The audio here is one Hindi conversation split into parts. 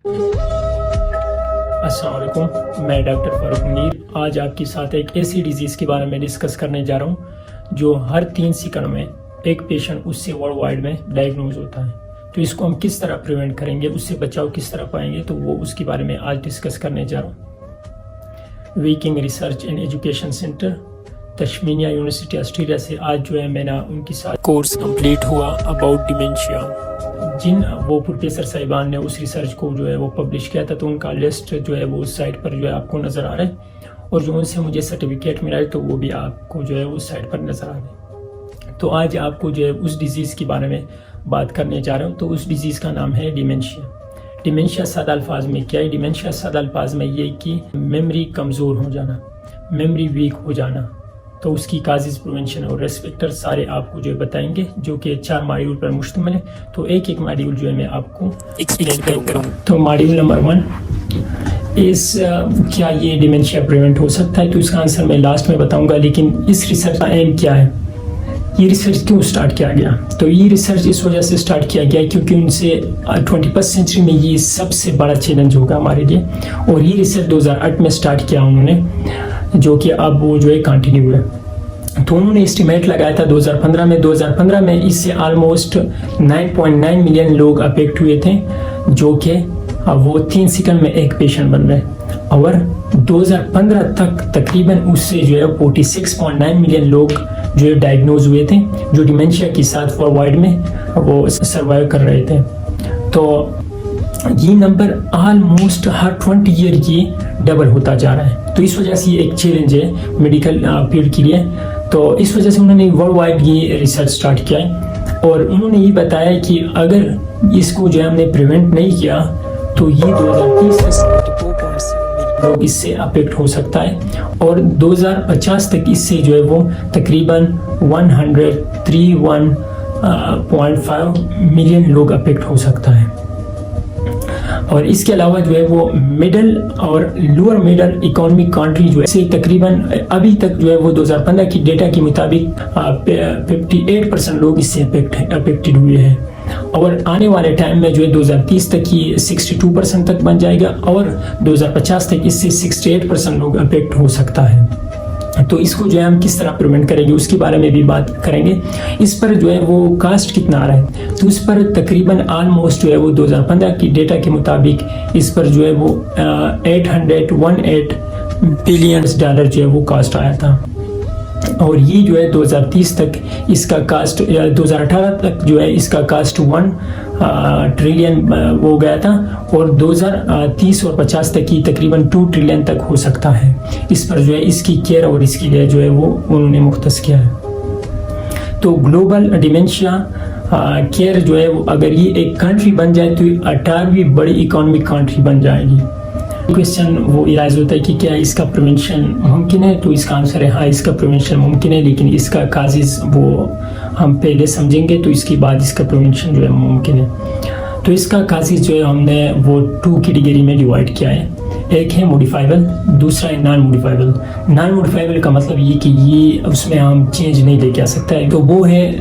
अस्सलाम वालेकुम, मैं डॉक्टर फारूक मुनीर आज आपके साथ एक ऐसी डिजीज़ के बारे में डिस्कस करने जा रहा हूँ जो हर 3 सेकंड में एक पेशेंट उससे वर्ल्ड वाइड में डायग्नोज होता है। तो इसको हम किस तरह प्रिवेंट करेंगे, उससे बचाव किस तरह पाएंगे, तो वो उसके बारे में आज डिस्कस करने जा रहा हूँ। Wicking Research and Education Centre Tasmania University Australia से आज जो है मैंने उनके साथ कोर्स कंप्लीट हुआ अबाउट डिमेंशिया। जिन वो प्रोफेसर साहिबान ने उस रिसर्च को जो है वो पब्लिश किया था, तो उनका लिस्ट जो है वो उस साइट पर जो है आपको नज़र आ रहा है, और जो उनसे मुझे सर्टिफिकेट मिला है तो वो भी आपको जो है उस साइट पर नज़र आ रहा है। तो आज आपको जो है उस डिज़ीज़ के बारे में बात करने जा रहा हूँ। तो उस डिज़ीज़ का नाम है डिमेंशिया। डिमेंशिया सादा अल्फाज में क्या है? डिमेंशिया सादा अल्फाज में ये कि मेमोरी कमज़ोर हो जाना, मेमोरी वीक हो जाना। तो उसकी काजेज, प्रिवेंशन और रिस्क फैक्टर सारे आपको जो है बताएंगे, जो कि 4 मॉड्यूल पर मुश्तमिल है। तो एक एक मॉड्यूल जो है मैं आपको एक्सप्लेन करूँगा। तो मॉड्यूल नंबर 1 इस क्या ये डिमेंशिया प्रिवेंट हो सकता है? तो इसका आंसर मैं लास्ट में बताऊंगा। लेकिन इस रिसर्च का एम क्या है, ये रिसर्च क्यों स्टार्ट किया गया? तो ये रिसर्च इस वजह से स्टार्ट किया गया क्योंकि उनसे 21st सेंचुरी में ये सबसे बड़ा चैलेंज होगा हमारे लिए। और ये रिसर्च 2008 में स्टार्ट किया उन्होंने, जो कि अब वो जो है कंटिन्यू है। तो उन्होंने एस्टिमेट लगाया था 2015 में इससे ऑलमोस्ट 9.9 मिलियन लोग अफेक्ट हुए थे, जो कि वो 3 सेकंड में एक पेशेंट बन रहे। और 2015 तक तकरीबन उससे जो है 46.9 मिलियन लोग जो है डायग्नोज हुए थे, जो डिमेंशिया के साथ वर्ल्ड वाइड में वो सर्वाइव कर रहे थे। तो ये नंबर ऑलमोस्ट हर 20 ईयर ये डबल होता जा रहा है। तो इस वजह से ये एक चैलेंज है मेडिकल फील्ड के लिए। तो इस वजह से उन्होंने वर्ल्ड वाइड ये रिसर्च स्टार्ट किया है, और उन्होंने ये बताया कि अगर इसको जो है हमने प्रिवेंट नहीं किया तो ये 2030 तक लोग इससे अफेक्ट हो सकता है, और 2050 तक इससे जो है वो तकरीबन 131.5 मिलियन लोग अफेक्ट हो सकता है। और इसके अलावा जो है वो मिडल और लोअर मिडल इकोनॉमिक कंट्री जो है से तकरीबन अभी तक जो है वो 2015 की डेटा के मुताबिक 58% लोग इससे अफेक्टेड हुए हैं, और आने वाले टाइम में जो है 2030 तक ये 62% तक बन जाएगा, और 2050 तक इससे 68% लोग अफेक्ट हो सकता है। तो इसको जो है हम किस तरह प्रिवेंट करेंगे उसके बारे में भी बात करेंगे। इस पर जो है वो कास्ट कितना आ रहा है, तो इस पर तकरीबन ऑलमोस्ट जो है वो 2015 की डेटा के मुताबिक इस पर जो है वो 818 बिलियन डॉलर जो है वो कास्ट आया था। और ये जो है 2030 तक इसका कास्ट, 2018 तक जो है इसका कास्ट 1 ट्रिलियन हो गया था, और 2030 और 50 तक की तकरीबन 2 ट्रिलियन तक हो सकता है। इस पर जो है इसकी केयर और इसके लिए जो है वो उन्होंने मुख्तस किया है। तो ग्लोबल डिमेंशिया केयर जो है वो अगर ये एक कंट्री बन जाए तो 18वीं बड़ी इकोनॉमिक कंट्री बन जाएगी। क्वेश्चन वो इराज होता है कि क्या इसका प्रिवेंशन मुमकिन है? तो इसका आंसर है हाँ, इसका प्रिवेंशन मुमकिन है, लेकिन इसका काजेज वो हम पहले समझेंगे, तो इसके बाद इसका प्रिवेंशन जो है मुमकिन है। तो इसका काजेज जो है हमने वो 2 कैटेगरी में डिवाइड किया है। एक है मॉडिफाइबल, दूसरा है नॉन मॉडिफाइबल। नॉन मॉडिफाइबल का मतलब ये कि ये उसमें हम चेंज नहीं लेके आ सकता है। तो वो है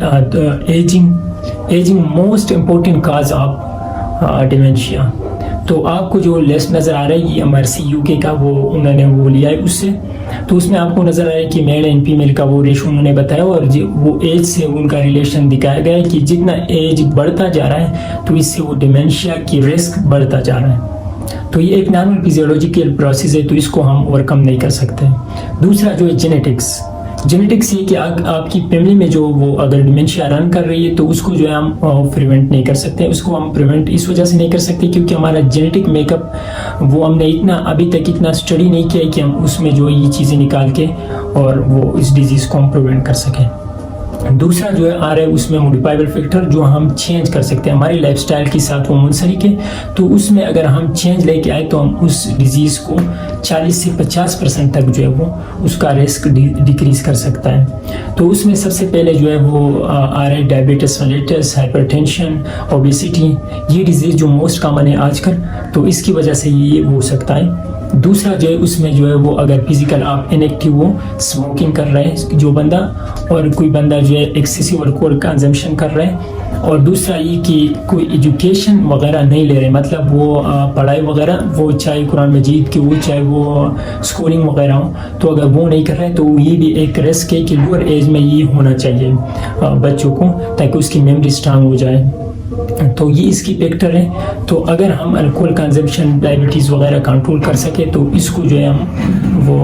ageing most important cause of dementia. तो आपको जो लिस्ट नज़र आ रहा है ये MRC UK का वो उन्होंने वो लिया है उससे। तो उसमें आपको नज़र आ रहा है कि मेल एंड फीमेल का वो रेशो उन्होंने बताया, और वो एज से उनका रिलेशन दिखाया गया है कि जितना एज बढ़ता जा रहा है तो इससे वो डिमेंशिया की रिस्क बढ़ता जा रहा है। तो ये एक नॉर्मल फिजियोलॉजिकल प्रोसेस है, तो इसको हम ओवरकम नहीं कर सकते। दूसरा जो है जेनेटिक्स ये कि आपकी फैमिली में जो वो अगर डिमेंशिया रन कर रही है तो उसको जो है हम प्रिवेंट नहीं कर सकते। उसको हम प्रिवेंट इस वजह से नहीं कर सकते क्योंकि हमारा जेनेटिक मेकअप वो हमने अभी तक इतना स्टडी नहीं किया है कि हम उसमें जो ये चीज़ें निकाल के और वो इस डिजीज़ को हम प्रिवेंट कर सकें। दूसरा जो है आ रहा है उसमें मॉडिफाइबल फैक्टर, जो हम चेंज कर सकते हैं हमारी लाइफस्टाइल के साथ वो मुंसलिक है। तो उसमें अगर हम चेंज लेके आए तो हम उस डिजीज़ को 40 से 50% तक जो है वो उसका रिस्क डिक्रीज कर सकता है। तो उसमें सबसे पहले जो है वो आ रहा है डायबिटीज मेलिटस, हाइपरटेंशन, ओबेसिटी, ये डिजीज़ जो मोस्ट कॉमन है आजकल, तो इसकी वजह से ये हो सकता है। दूसरा जो है उसमें जो है वो अगर फिजिकल आप इनएक्टिव हो, स्मोकिंग कर रहे हैं जो बंदा, और कोई बंदा जो है एक्सेसिव अल्कोहल कंजम्पशन कर रहा है, और दूसरा ये कि कोई एजुकेशन वगैरह नहीं ले रहे, मतलब वो पढ़ाई वगैरह, वो चाहे कुरान मजीद की हो, चाहे वो स्कूलिंग वगैरह हो, तो अगर वो नहीं कर रहे हैं तो ये भी एक रिस्क है कि लोअर एज में ये होना चाहिए बच्चों को, ताकि उसकी मेमोरी स्ट्रांग हो जाए। तो ये इसकी फैक्टर है। तो अगर हम अल्कोहल कंजम्पशन, डायबिटीज़ वगैरह कंट्रोल कर सके तो इसको जो है हम वो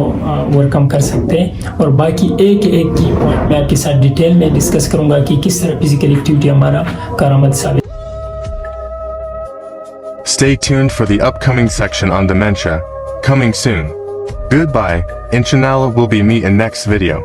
ओवरकम कर सकते हैं। और बाकी एक एक की पॉइंट मैं आपके साथ डिटेल में डिस्कस करूंगा कि किस तरह फिजिकल एक्टिविटी हमारा कारआमद साबित। Stay tuned for the upcoming section on dementia, coming soon. Goodbye, inshallah we'll be meet in next video.